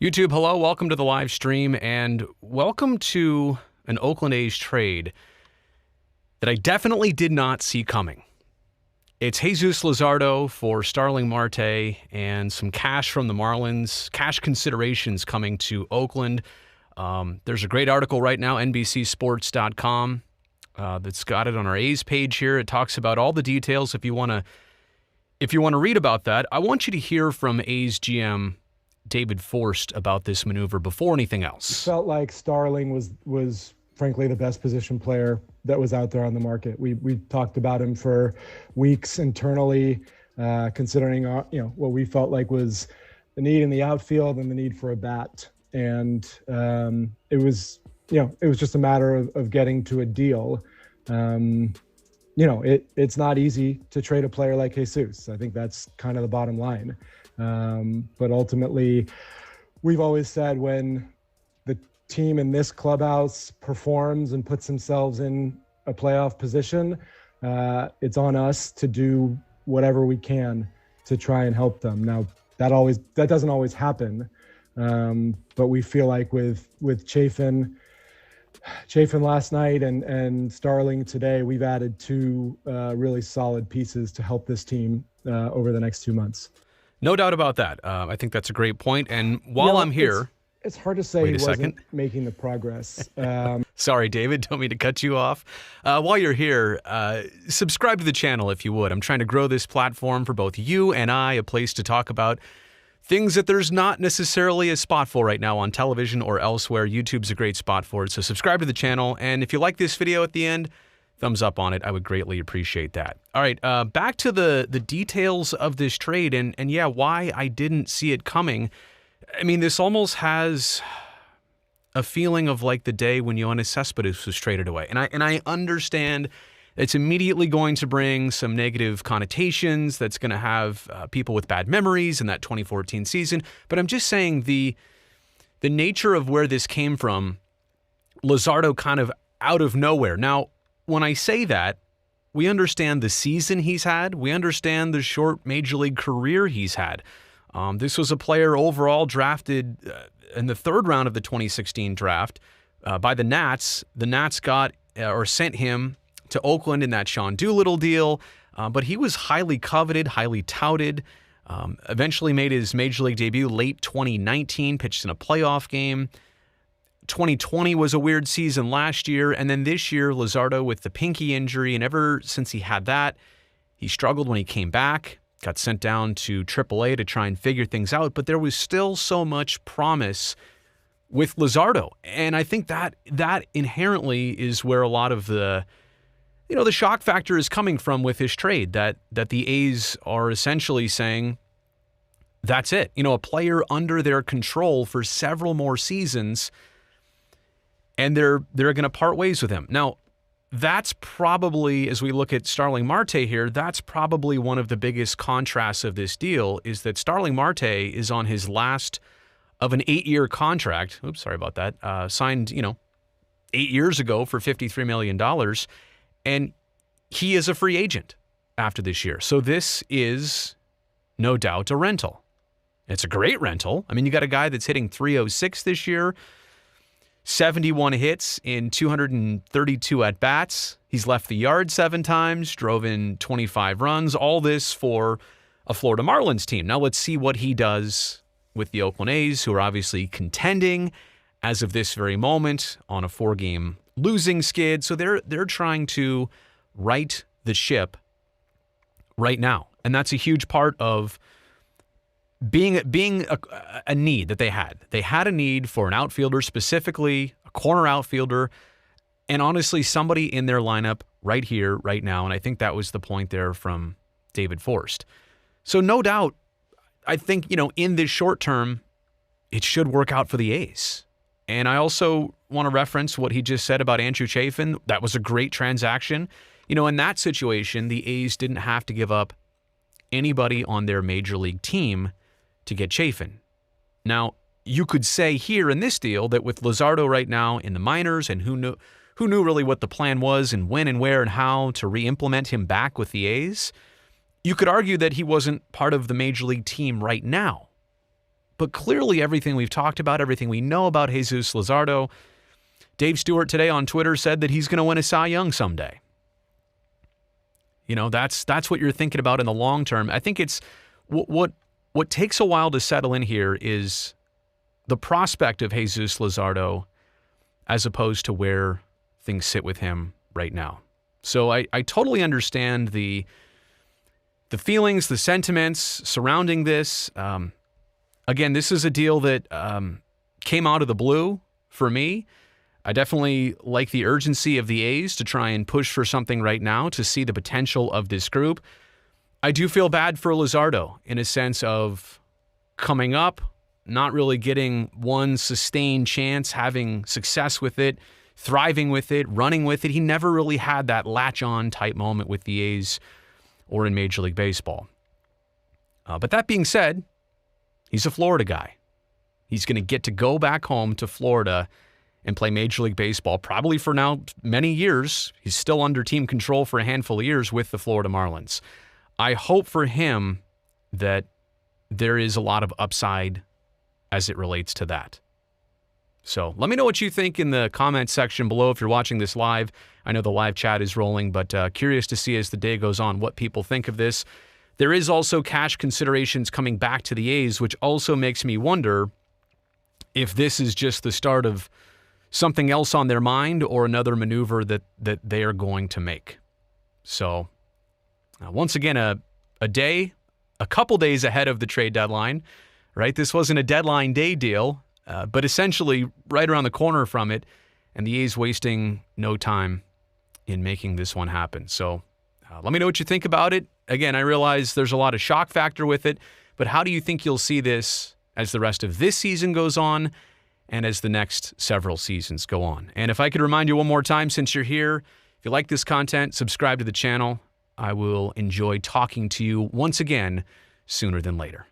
YouTube, hello, welcome to the live stream, and welcome to an Oakland A's trade that I definitely did not see coming. It's Jesus Luzardo for Starling Marte and some cash from the Marlins, cash considerations coming to Oakland. There's a great article right now, NBCSports.com, that's got it on our A's page here. It talks about all the details. If you want to read about that, I want you to hear from A's GM David Forst about this maneuver before anything else. Felt like Starling was frankly the best position player that was out there on the market. We talked about him for weeks internally, considering what we felt like was the need in the outfield and the need for a bat, and it was just a matter of getting to a deal. It's not easy to trade a player like Jesus. I think that's kind of the bottom line. But ultimately, we've always said when the team in this clubhouse performs and puts themselves in a playoff position, it's on us to do whatever we can to try and help them. Now, that doesn't always happen, but we feel like with Chafin last night and Starling today, we've added two really solid pieces to help this team over the next 2 months. No doubt about that. I think that's a great point. And while I'm here... It's hard to say he wasn't making the progress. Sorry, David. Don't mean to cut you off. While you're here, subscribe to the channel if you would. I'm trying to grow this platform for both you and I, a place to talk about things that there's not necessarily a spot for right now on television or elsewhere. YouTube's a great spot for it. So subscribe to the channel. And if you like this video at the end, thumbs up on it. I would greatly appreciate that. All right, back to the details of this trade and yeah, why I didn't see it coming. I mean, this almost has a feeling of like the day when Yoenis Cespedes was traded away. And I understand it's immediately going to bring some negative connotations. That's going to have people with bad memories in that 2014 season. But I'm just saying the nature of where this came from, Luzardo kind of out of nowhere. Now, when I say that, we understand the season he's had. We understand the short major league career he's had. This was a player overall drafted in the third round of the 2016 draft by the Nats. The Nats got or sent him to Oakland in that Sean Doolittle deal, but he was highly coveted, highly touted. Eventually made his major league debut late 2019, pitched in a playoff game. 2020 was a weird season last year, and then this year, Luzardo with the pinky injury, and ever since he had that, he struggled when he came back, got sent down to AAA to try and figure things out, but there was still so much promise with Luzardo, and I think that inherently is where a lot of the shock factor is coming from with his trade, that the A's are essentially saying, that's it. A player under their control for several more seasons, and they're going to part ways with him. Now, that's probably, as we look at Starling Marte here, that's probably one of the biggest contrasts of this deal, is that Starling Marte is on his last of an 8-year contract. Oops, sorry about that. Signed, 8 years ago for $53 million, and he is a free agent after this year. So this is no doubt a rental. It's a great rental. I mean, you got a guy that's hitting .306 this year, 71 hits in 232 at-bats. He's left the yard 7 times, drove in 25 runs, all this for a Florida Marlins team. Now let's see what he does with the Oakland A's, who are obviously contending as of this very moment on a 4-game losing skid. So they're trying to right the ship right now. And that's a huge part of being a need that they had. They had a need for an outfielder, specifically a corner outfielder, and honestly, somebody in their lineup right here, right now. And I think that was the point there from David Forst. So no doubt, I think, in this short term, it should work out for the A's. And I also want to reference what he just said about Andrew Chafin. That was a great transaction. In that situation, the A's didn't have to give up anybody on their major league team to get Chafin. Now, you could say here in this deal that with Luzardo right now in the minors, and who knew really what the plan was and when and where and how to re-implement him back with the A's, you could argue that he wasn't part of the major league team right now. But clearly everything we've talked about, everything we know about Jesus Luzardo, Dave Stewart today on Twitter said that he's going to win a Cy Young someday. You know, that's what you're thinking about in the long term. I think it's what takes a while to settle in here is the prospect of Jesus Luzardo as opposed to where things sit with him right now. So I totally understand the feelings, the sentiments surrounding this. Again, this is a deal that came out of the blue for me. I definitely like the urgency of the A's to try and push for something right now to see the potential of this group. I do feel bad for Luzardo in a sense of coming up, not really getting one sustained chance, having success with it, thriving with it, running with it. He never really had that latch-on type moment with the A's or in Major League Baseball. But that being said, he's a Florida guy. He's going to get to go back home to Florida and play Major League Baseball probably for now many years. He's still under team control for a handful of years with the Florida Marlins. I hope for him that there is a lot of upside as it relates to that. So let me know what you think in the comments section below if you're watching this live. I know the live chat is rolling, but curious to see as the day goes on what people think of this. There is also cash considerations coming back to the A's, which also makes me wonder if this is just the start of something else on their mind or another maneuver that they are going to make. So once again, a couple days ahead of the trade deadline, right? This wasn't a deadline day deal, but essentially right around the corner from it, and the A's wasting no time in making this one happen. So let me know what you think about it. Again, I realize there's a lot of shock factor with it, but how do you think you'll see this as the rest of this season goes on and as the next several seasons go on? And if I could remind you one more time, since you're here, if you like this content, subscribe to the channel. I will enjoy talking to you once again sooner than later.